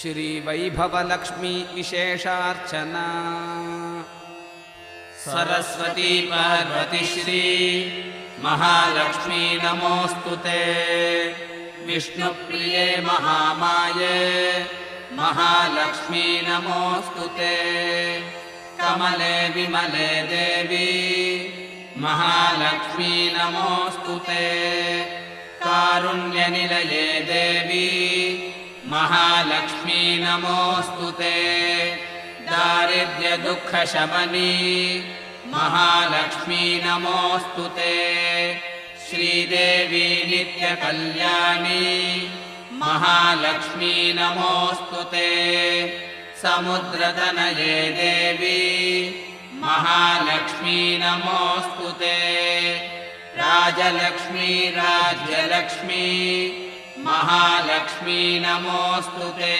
श्रीवैभवलक्ष्मी विशेषार्चना। सरस्वती पार्वती श्री महालक्ष्मी नमोस्तुते। विष्णुप्रिये महामाये महालक्ष्मी नमोस्तुते। कमले विमले देवी महालक्ष्मी नमोस्तुते। कारुण्यनिलये देवी महालक्ष्मी नमोस्तुते। दारिद्र्यदुःखशमनी महालक्ष्मी नमोस्तुते। श्रीदेवी नित्यकल्याणी महालक्ष्मी नमोस्तुते। समुद्रतनये देवी महालक्ष्मी नमोस्तुते। राजलक्ष्मी राज्यलक्ष्मी महालक्ष्मी नमोस्तुते।